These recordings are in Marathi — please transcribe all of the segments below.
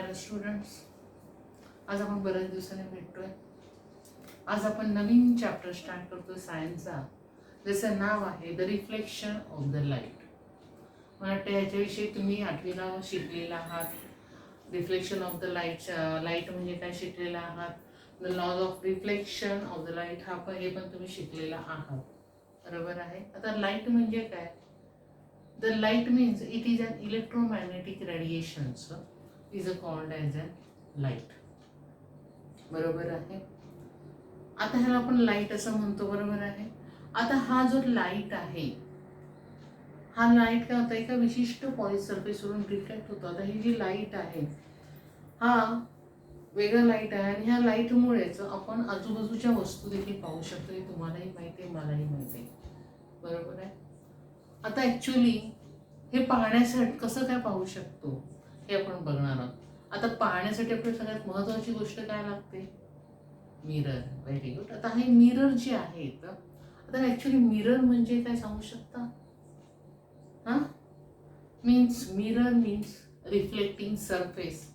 हॅलो स्टुडंट्स, आज आपण बऱ्याच दिवसांनी भेटतोय. आज आपण नवीन चॅप्टर स्टार्ट करतो सायन्सचा, ज्याचं नाव आहे the reflection of the light. मला वाटतं याच्याविषयी तुम्ही 8वीला शिकलेला आहात. रिफ्लेक्शन ऑफ द लाईट म्हणजे काय शिकलेला आहात. The laws of reflection of the light हे पण तुम्ही शिकलेला आहात, बरोबर आहे. आता लाईट म्हणजे काय? The light means it is an electromagnetic radiations is called as a light, बरोबर आहे. आता ह्याला आपण लाईट असं म्हणतो, बरोबर आहे. आता हा जो लाईट आहे, हा लाईट काय होता, एका विशिष्ट पॉइंट सरफेसवरून रिफ्लेक्ट होतो. आता ही जी लाईट आहे हा वेगळा लाईट आहे आणि ह्या लाईटमुळेच आपण आजूबाजूच्या वस्तू देखील पाहू शकतो. हे तुम्हालाही माहिती आहे, मलाही माहिती आहे, बरोबर आहे. आता ॲक्च्युली हे पाहण्यासाठी कसं काय पाहू शकतो हे आपण बघणार आहोत. आता पाहण्यासाठी आपल्याला सगळ्यात महत्त्वाची गोष्ट काय लागते? मिरर. Very good. आता हे मिरर जे आहेत, आता ॲक्च्युली मिरर म्हणजे काय सांगू शकता? Mirror means reflecting surface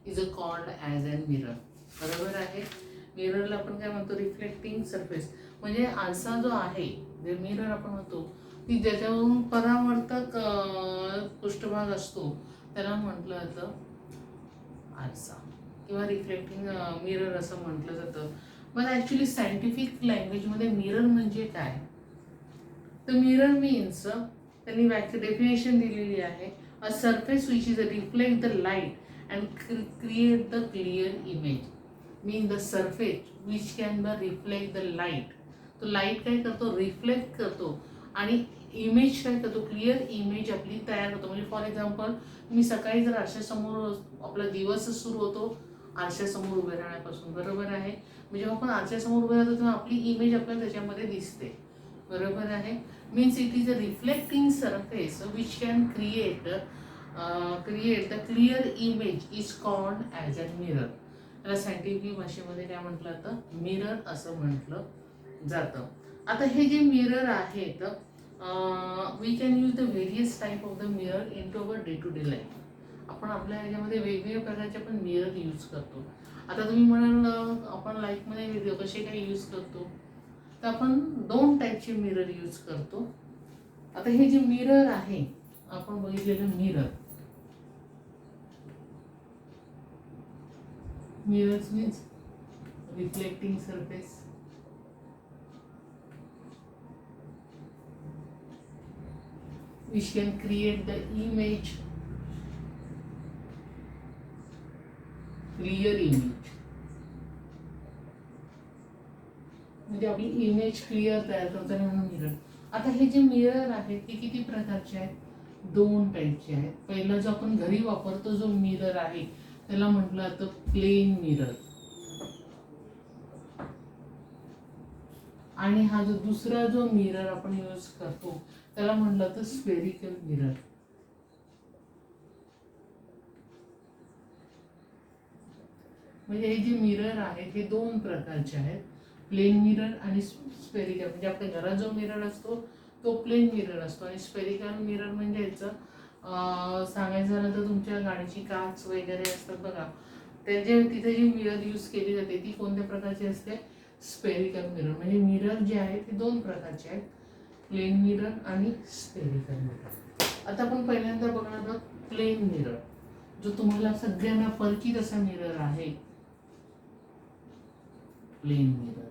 is called as an mirror, बरोबर आहे. मिररला आपण काय म्हणतो? Reflecting surface. म्हणजे आरसा जो आहे, जे मिरर आपण म्हणतो, की ज्याच्यावरून परावर्तक पृष्ठभाग असतो, त्याला म्हटलं जातं आरसा किंवा रिफ्लेक्टिंग मिरर असं म्हटलं जातं. पण ॲक्च्युली सायंटिफिक लँग्वेजमध्ये मिरर म्हणजे काय? तर मिरर मीन्स त्यांनी डेफिनेशन दिलेली आहे, a surface which is reflect the light and create the clear image. Mean the surface which can the reflect the light. तो लाईट काय करतो? रिफ्लेक्ट करतो आणि इमेज काय करतो? क्लिअर इमेज आपली तयार होतो. म्हणजे फॉर एक्झाम्पल, मी सकाळी जर आरशासमोर, आपला दिवस सुरू होतो आरशासमोर उभे राहण्यापासून, बरोबर आहे. म्हणजे आपण आरशासमोर उभे राहतो तेव्हा आपली इमेज आपल्याला त्याच्यामध्ये दिसते, बरोबर आहे. Means it is a reflecting surface which can create the clear image is called as a mirror. त्याला सायंटिफिक भाषेमध्ये काय म्हटलं जातं? मिरर असं म्हटलं जातं. आता हे जे मिरर आहेत, we can use the various type of the mirror in to our day to day life. आपण आपल्या ह्याच्यामध्ये वेगवेगळ्या प्रकारचे आपण मिरर यूज करतो. आता तुम्ही म्हणाल आपण लाईफमध्ये कसे काय यूज करतो, तर आपण 2 टाईपचे मिरर यूज करतो. आता हे जे मिरर आहे, आपण बघितलेलं mirror means reflecting surface. Which can create the image, clear image. म्हणजे आपली इमेज क्लिअर तयार करतो म्हणून मिरर. आता हे जे मिरर आहेत ते किती प्रकारचे आहेत? 2 टाईपचे आहेत. पहिला जो आपण घरी वापरतो जो मिरर आहे त्याला म्हटलं जातं प्लेन मिरर, आणि हा जो दुसरा जो मिरर आपण यूज करतो त्याला म्हटलं जातं स्फेरिकल मिरर. म्हणजे हे जे मिरर आहेत हे 2 प्रकारचे आहेत, प्लेन मिरर आणि स्फेरिकल. म्हणजे आपल्या घरात जो मिरर असतो तो प्लेन मिरर असतो, आणि स्फेरिकल मिरर म्हणजे याचं सांगायचं झालं तर तुमच्या गाडीची काच वगैरे असतात बघा, त्याचे तिथे जी मिरर यूज केली जाते ती कोणत्या प्रकारची असते? Spherical mirror. म्हणजे मिरर जे आहेत ते 2 प्रकारचे आहेत, प्लेन मिरर आणि स्फेरिकल मिरर. आता आपण पहिल्यांदा बघणार आहोत प्लेन मिरर, जो तुम्हाला सगळ्यांना परिचित असा मिरर आहे, प्लेन मिरर.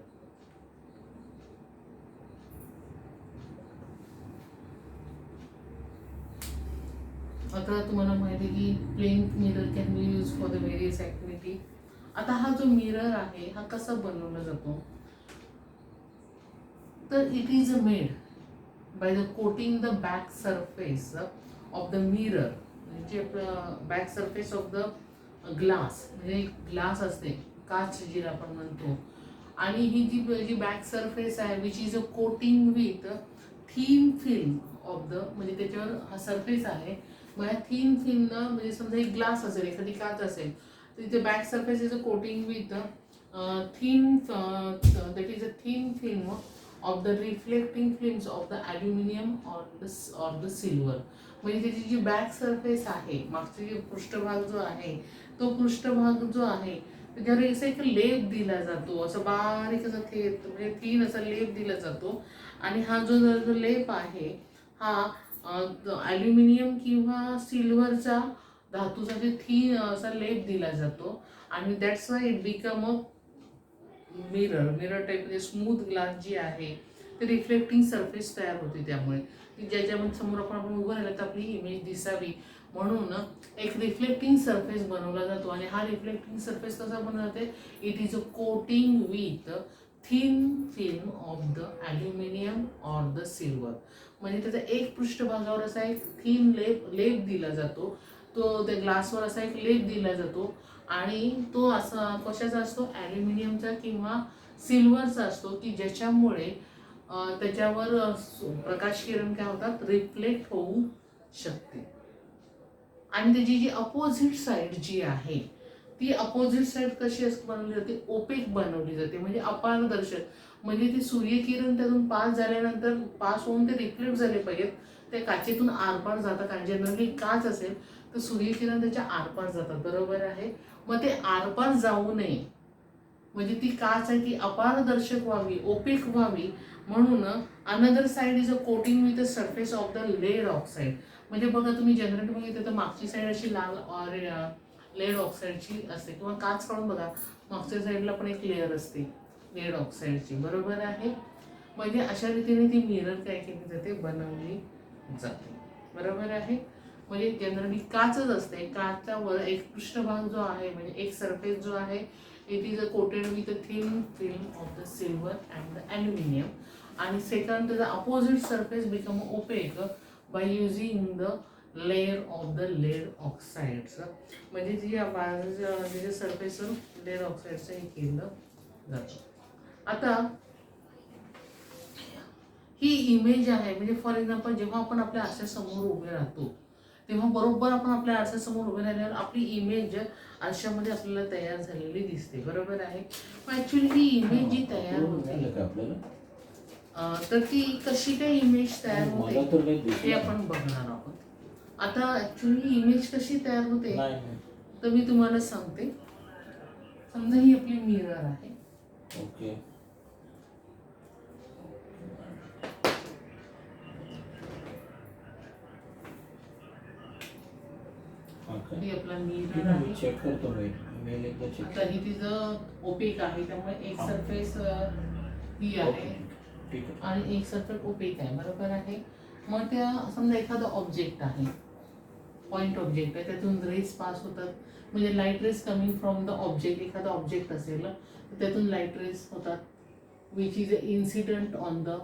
आता तुम्हाला माहिती आहे की plane mirror can be use for the various activity. आता हा जो मिरर आहे हा कसा बनवला जातो? तर it is made by the coating the back surface of the mirror. म्हणजे आपलं back surface of the glass, म्हणजे ग्लास असते, काच जिला आपण म्हणतो, आणि ही जी बॅक सरफेस आहे which is a coating with thin film of the, म्हणजे त्याच्यावर हा सरफेस आहे, मग या थीन फिल्मनं, म्हणजे समजा एक ग्लास असेल, एखादी काच असेल, तर तिथे back surface is a coating with thin, that is a thin film of the reflecting films of the aluminium or the silver. म्हणजे त्याची जी बॅक सरफेस आहे, मागचा जे पृष्ठभाग जो आहे, तो पृष्ठभाग जो आहे त्याच्यावर असं एक लेप दिला जातो, असं बारीक असं म्हणजे थीन असा लेप दिला जातो. आणि हा जो लेप आहे हा ॲल्युमिनियम किंवा सिल्वरचा धातूचा जे थीन असा लेप दिला जातो. आणि that's why it become a mirror type. म्हणजे स्मूथ ग्लास जी आहे ते रिफ्लेक्टिंग सरफेस तयार होते, त्यामुळे की ज्याच्यामध्ये समोर आपण उभं राहिलं तर आपली इमेज दिसावी म्हणून एक रिफ्लेक्टिंग सरफेस बनवला जातो. आणि हा रिफ्लेक्टिंग सरफेस कसा बनवला जाते, it is a coating with thin film of the aluminium or the silver. म्हणजे त्याचा एक पृष्ठभागावर असा एक थिन लेप दिला जातो, तो त्या ग्लासवर असा एक लेप दिला जातो. आणि तो असा कशाचा असतो, ॲल्युमिनियमचा किंवा सिल्वरचा असतो, की ज्याच्यामुळे त्याच्यावर प्रकाश किरण काय होतात, रिफ्लेक्ट होऊ शकते. आणि त्याची जी अपोजिट साईड जी आहे ती अपोजिट साईड कशी बनवली जाते, ओपेक बनवली जाते, म्हणजे अपारदर्शक. म्हणजे ते सूर्यकिरण त्यातून पास झाल्यानंतर पास होऊन ते रिफ्लेक्ट झाले पाहिजेत, ते काचेतून आरपार जातात. आणि जनरली काच असेल तर सूर्यकिरण त्याच्या आरपार जातात, बरोबर आहे. मग ते आरपार जाऊ नये म्हणजे ती काच आहे ती अपारदर्शक व्हावी, ओपेक व्हावी म्हणून another side is a coating with the surface of the lead oxide. म्हणजे बघा तुम्ही जनरेट बघितलं तर मागची साईड अशी लाल लेड ऑक्साईडची असते, किंवा काच काढून बघा मागच्या साईडला पण एक लेअर असते लेड ऑक्साईडची, बरोबर आहे. म्हणजे अशा रीतीने ती मिरर काय केली जाते, बनवली जाते, बरोबर आहे. म्हणजे जनरली काचच असते, काचचा वर एक पृष्ठभाग जो आहे म्हणजे एक सरफेस जो आहे it is a coated with a thin film of the silver and the aluminium. आणि सेकंड त्याचा opposite surface become opaque by using the layer of the lead oxides. म्हणजे जी सरफेस लेड ऑक्साईडचं हे केलं जातं. आता ही इमेज आहे, म्हणजे फॉर एक्झाम्पल जेव्हा आपण आपल्या आरशासमोर उभे राहतो तेव्हा बरोबर आपण आपल्या आरशासमोर उभे राहिल्यावर आपली इमेज आरशामध्ये आपल्याला तयार झालेली दिसते, बरोबर आहे. पण ॲक्च्युली ही इमेज जी तयार होते तर ती कशी काय इमेज तयार होते हे आपण बघणार आहोत. आता ॲक्च्युली इमेज कशी तयार होते तर मी तुम्हाला सांगते. समजा ही आपली मिरर आहे, ओके. ही आपला मिरर आहे. चेक करतो मी मेल एकदा चेक. आता ही तिचं ओपेक आहे त्यामुळे एक सरफेस ही आहे ठीक आहे आणि एक सरफेस ओपेक आहे, बरोबर आहे. मग त्या समजा एखादा ऑब्जेक्ट आहे, पॉइंट ऑब्जेक्ट आहे, त्यातून रेस पास होतात. म्हणजे light rays coming from the object, एखादा ऑब्जेक्ट असेल तर त्यातून लाईट रेस होतात which is a incident on the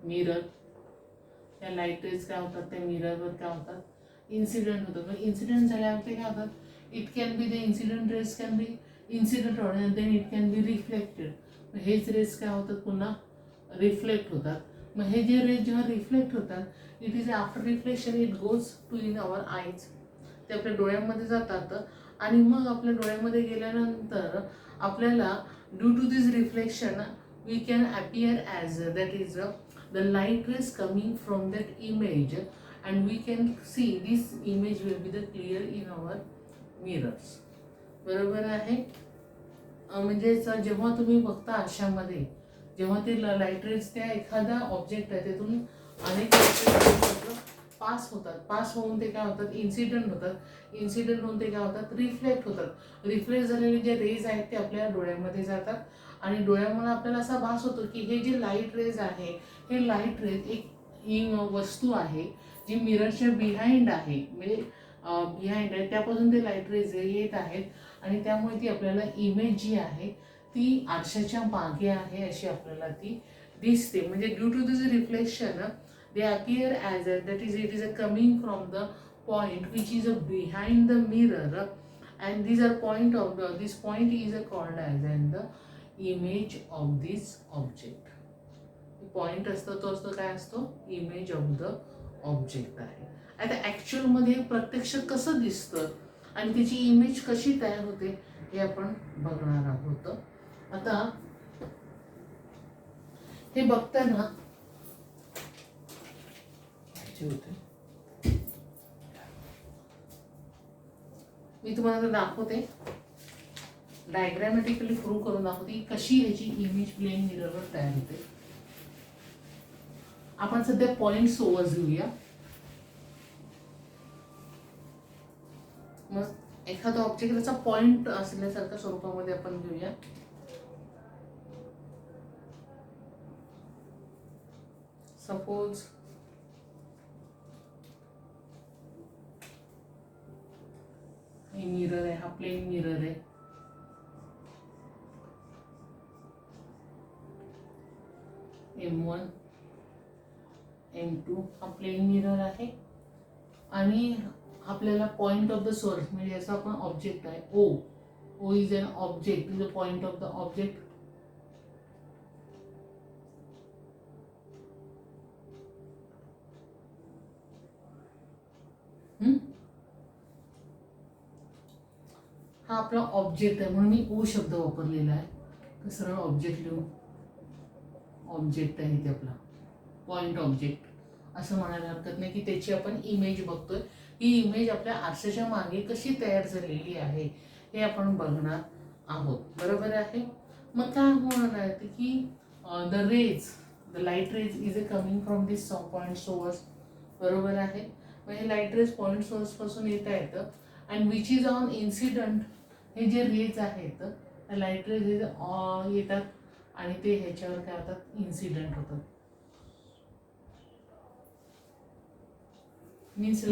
mirror. त्या लाईट रेस काय होतात, त्या मिररवर काय होतात, इन्सिडेंट होतात. मग इन्सिडेंट झाल्यावरती काय होतात, it can be the incident rays can be incident and then it can be reflected. हेच रेस काय होतात, पुन्हा रिफ्लेक्ट होतात. मग हे जे रेस जेव्हा रिफ्लेक्ट होतात it is after reflection it goes to in our eyes. ते आपल्या डोळ्यामध्ये जातात आणि मग आपल्या डोळ्यामध्ये गेल्यानंतर आपल्याला due to this reflection we can appear as that is the light rays coming from that image and we can see this image will be the clear in our mirrors, बरोबर आहे. म्हणजे जेव्हा तुम्ही बघता आरशामध्ये जेव्हा ते लाईट रेज त्या एखादा ऑब्जेक्ट आहे त्यातून अनेक पास होतात, पास होऊन ते काय होतात, इन्सिडेंट होतात, इन्सिडेंट होऊन ते काय होतात, रिफ्लेक्ट होतात. रिफ्लेक्ट झालेले जे रेज आहेत ते आपल्या डोळ्यामध्ये जातात आणि डोळ्यामुळे आपल्याला असा भास होतो की हे जे लाईट रेज आहे हे लाईट रेज एक वस्तू आहे जी मिररच्या बिहाइंड आहे, म्हणजे बिहाइंड आहे त्यापासून ते लाईट रेज येत आहेत आणि त्यामुळे ती आपल्याला इमेज जी आहे ती आरशाच्या मागे आहे अशी आपल्याला ती दिसते. म्हणजे due to this reflection they appear as that is it is a coming from the point which is a behind the mirror and these are point of this point is called as and the image of this object. Point असतो तो असतो काय असतो, इमेज ऑफ द ऑब्जेक्ट आहे. आता ॲक्च्युअलमध्ये प्रत्यक्ष कसं दिसतं आणि त्याची इमेज कशी तयार होते हे आपण बघणार आहोत. आता हे बघताना ह्याचे होते. मी तुम्हाला दाखवते, डायग्रॅमॅटिकली प्रूव्ह करून दाखवते की कशी ह्याची इमेज प्लेन मिररवर तयार होते. आपण सध्या पॉइंट सोबत घेऊया. मग एखादा ऑब्जेक्ट त्याचा पॉइंट असल्यासारख्या स्वरूपामध्ये आपण घेऊया. सपोज हे मिरर आहे, हा प्लेन मिरर आहे. M1 M2 हा प्लेन मिरर आहे आणि आपल्याला पॉइंट ऑफ द सोर्स म्हणजे याचा आपण ऑब्जेक्ट आहे O is an object, is a point of the object. हा आपला ऑब्जेक्ट आहे म्हणून मी O शब्द वापरलेला आहे. तर सरळ ऑब्जेक्ट लिहू. ऑब्जेक्ट आहे ते आपला पॉइंट ऑब्जेक्ट असं म्हणायला हरकत नाही की त्याची आपण इमेज बघतोय. ही इमेज आपल्या आरशाच्या मागे कशी तयार झालेली आहे हे आपण बघणार आहोत. बरोबर आहे. मग काय होणार आहे की the light rays is a coming from this point source. बरोबर आहे. मग हे लाईट रेज पॉइंट सोर्स पासून येता येतं and which is on incident. हे जे रेज आहेत लाईट रेज येतात आणि ते ह्याच्यावर काय होतात, इन्सिडंट होतात. मीन्स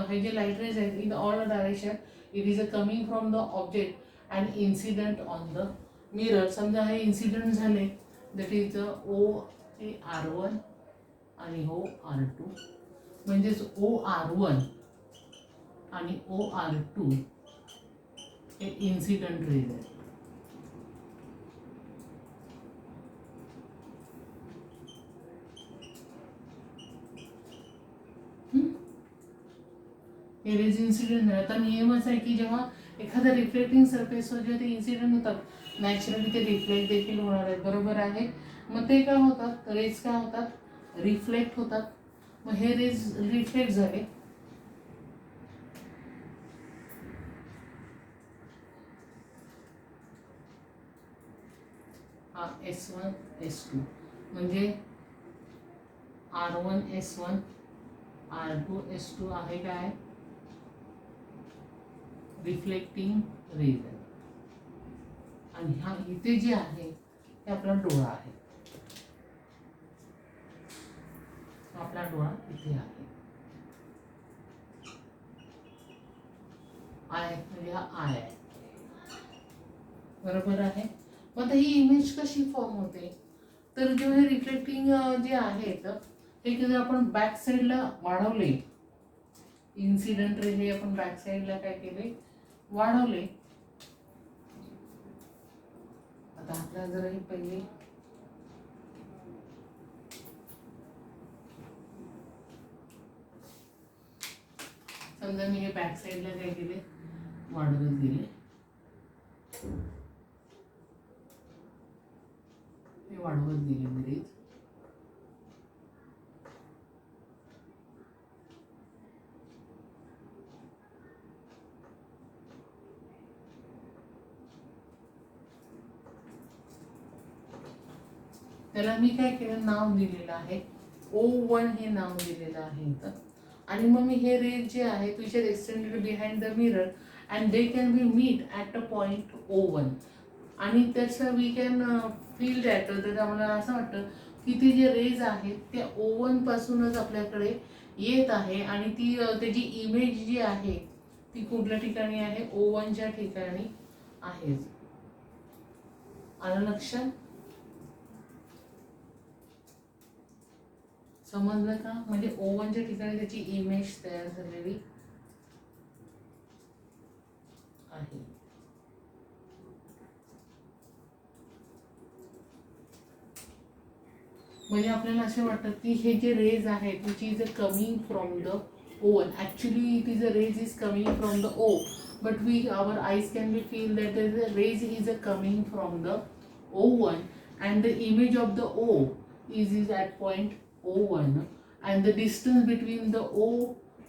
हे जे लाईट रेज आहेत in all direction it is a coming from the object and incident on the mirror. समजा हे इन्सिडंट झाले दॅट इज O हे R1 आणि O R2. म्हणजेच O R1 आणि O R2 हे इन्सिडंट रेज आहे. हे रेज इन्सिडेंट आहे. आता नियमच आहे की जेव्हा एखाद्या रिफ्लेक्टिंग सरफेसवर जेव्हा ते इन्सिडेंट होतात नॅचरली ते रिफ्लेक्ट देखील होणार आहेत. बरोबर आहे. मग ते काय होतात, रेज काय होतात, रिफ्लेक्ट होतात. मग हे रेज रिफ्लेक्ट झाले हा S1 S2 म्हणजे R1 S1 R2 S2 आहे काय, रिफ्लेक्टिंग रेज आहे. आणि हा इथे जे आहे ते आपला डोळा आहे. आपला डोळा इथे आहे. आय म्हणजे हा आय आहे. बरोबर आहे. मग आता ही इमेज कशी फॉर्म होते, तर जेव्हा हे रिफ्लेक्टिंग जे आहेत हे जर आपण बॅक साईडला वाढवले, इन्सिडेंट रे हे आपण बॅक साईडला काय केले, वाढवले. आता आपल्याला जरा हे पहिले समजा मी हे बॅक साईडला काय केले, वाढवत गेले. हे वाढवत गेले बरेच. त्याला मी काय केलं, नाव दिलेलं आहे O1 हे नाव दिलेलं आहे इथं. आणि मग मी हे रेज जे आहे which are extended behind the mirror and they can be meet at a point O1 आणि त्याचं वी कॅन फील दॅट. तर आम्हाला असं वाटतं की ते जे रेज आहेत ते O1 पासूनच आपल्याकडे येत आहे आणि ती त्याची इमेज जी आहे ती कुठल्या ठिकाणी आहे, O1च्या ठिकाणी आहे. आलं लक्षात, समजलं का. म्हणजे O1च्या ठिकाणी त्याची इमेज तयार झालेली आहे. म्हणजे आपल्याला असे वाटतं की हे जे रेज आहेत which is a coming from the O1, actually it is a rays is coming from the O, but our eyes can be feel that the rays is a coming from the O1 and the image of the O is at point O1 and the distance between the O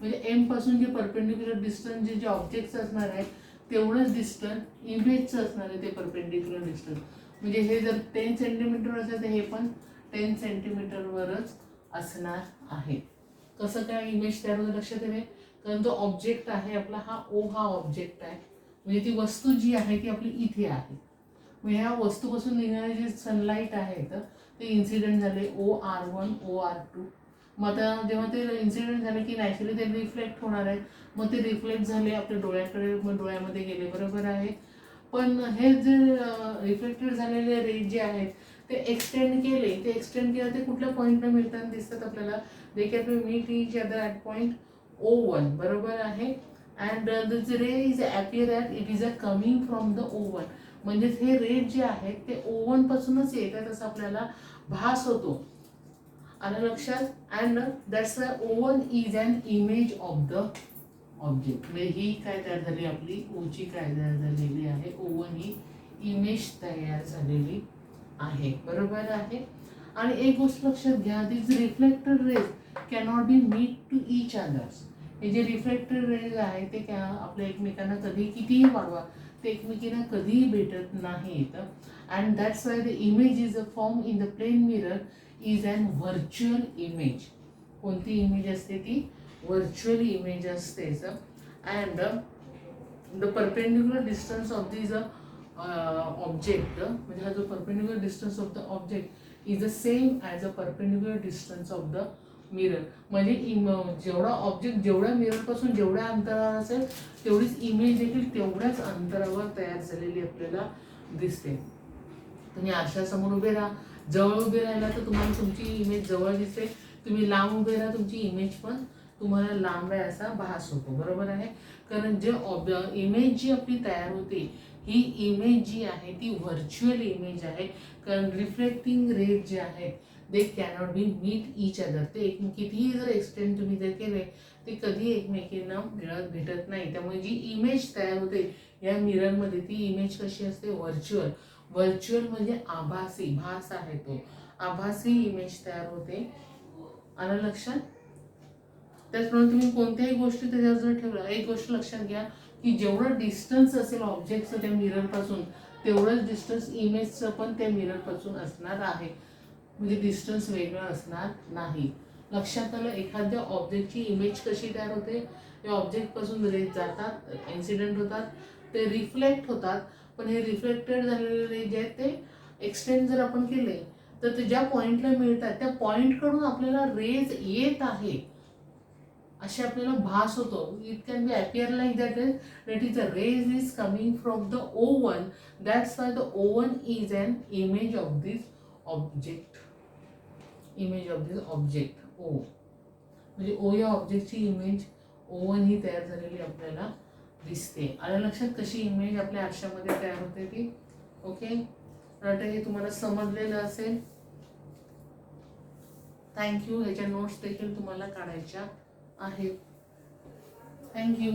म्हणजे M पासून जे परपेंडिक्युलर डिस्टन्स जे ऑब्जेक्ट्स असणार आहे तेवढंच डिस्टन्स इमेजचं असणार आहे ते परपेंडिक्युलर डिस्टन्स. म्हणजे हे जर 10 सेंटीमीटर असेल तर हे पण 10 सेंटीमीटरवरच असणार आहे. कसं काय इमेज तयार होतं लक्षात येते, कारण तो ऑब्जेक्ट आहे आपला हा O हा ऑब्जेक्ट आहे म्हणजे ती वस्तू जी आहे ती आपली इथे आहे. मग ह्या वस्तूपासून निघणारे जे सनलाईट आहेत ते इन्सिडेंट झाले OR1 OR2. मग आता जेव्हा ते इन्सिडेंट झाले की नॅचरली ते रिफ्लेक्ट होणार आहे. मग ते रिफ्लेक्ट झाले आपल्या डोळ्याकडे, मग डोळ्यामध्ये गेले, बरोबर आहे. पण हे जे रिफ्लेक्टेड झालेले रे जे आहेत ते एक्सटेंड केले ते कुठल्या पॉईंटला मिळताना दिसतात आपल्याला. They can meet each other at point O1, बरोबर आहे. And this ray is appear at it is a coming from the O1. म्हणजेच हे रे जे आहेत ते O1 पासूनच येतात असं आपल्याला भास होतो. आलं लक्षात. And that's why O1 is an image of the object. म्हणजे ही काय तयार झाली आपली ओची काय तयार झालेली आहे, O1 ही इमेज तयार झालेली आहे, बरोबर आहे. आणि एक गोष्ट लक्षात घ्या, this reflected rays cannot be meet to each others. हे जे रिफ्लेक्टेड रेज आहे ते आपल्या एकमेकांना कधी कितीही वाढवा ते एकमेकींना कधीही भेटत नाहीत. And that's why the image is a form in the plane mirror is an virtual image. कोणती इमेज असते ती व्हर्च्युअल इमेज असतेच. And the perpendicular distance of this object, म्हणजे हा जो perpendicular distance of the object is the same as a perpendicular distance of the mirror. म्हणजे जेवढा ऑब्जेक्ट जेवढ्या मिररपासून जेवढ्या अंतरावर असेल तेवढीच इमेज देखील तेवढ्याच अंतरावर तयार झालेली आपल्याला दिसते. तुम्ही आरशासमोर उभे राहा, जवळ उभे राहिला तर तुम्हाला तुमची इमेज जवळ दिसते, तुम्ही लांब उभे राहा तुमची इमेज पण तुम्हाला लांब आहे असा भास होतो, बरोबर आहे. कारण जे इमेज जी आपली तयार होते ही इमेज जी आहे ती व्हर्च्युअल इमेज आहे. कारण रिफ्लेक्टिंग रेज जे आहेत they cannot be meet each other. ते कितीही जर एक्सटेंड तुम्ही जर केले ते कधी एकमेकींना भेटत नाही. त्यामुळे जी इमेज तयार होते या मिररमध्ये ती इमेज कशी असते, व्हर्च्युअल. व्हर्च्युअल म्हणजे आभासी, भास आहे तो, आभासी इमेज तयार होते. आलं लक्षात. त्याचप्रमाणे तुम्ही कोणत्याही गोष्टी त्याच्यावर जर ठेवला, एक गोष्ट लक्षात घ्या की जेवढं डिस्टन्स असेल ऑब्जेक्टचं त्या मिररपासून तेवढंच डिस्टन्स इमेजचं पण त्या मिररपासून असणार आहे. म्हणजे डिस्टन्स वेगळं असणार नाही. लक्षात आलं. एखाद्या ऑब्जेक्टची इमेज कशी तयार होते, त्या ऑब्जेक्टपासून रेज जातात, इन्सिडेंट होतात, ते रिफ्लेक्ट होतात. पण हे रिफ्लेक्टेड झालेले रेज जे आहेत ते एक्सटेंड जर आपण केले तर ते ज्या पॉईंटला मिळतात त्या पॉईंटकडून आपल्याला रेज येत आहे असे आपल्याला भास होतो. It can be appear like that is a rays is coming from the O1. That's why the O1 is an image of this object. Image of this object O म्हणजे O या ऑब्जेक्टची इमेज O1 ही तयार झालेली आपल्याला दिसते. आलं लक्षात कशी इमेज आपल्या आरशामध्ये तयार होते ती. ओके, आता हे तुम्हाला समजलेलं असेल. थँक्यू. ह्याच्या नोट्स देखील तुम्हाला काढायच्या आहेत. थँक्यू.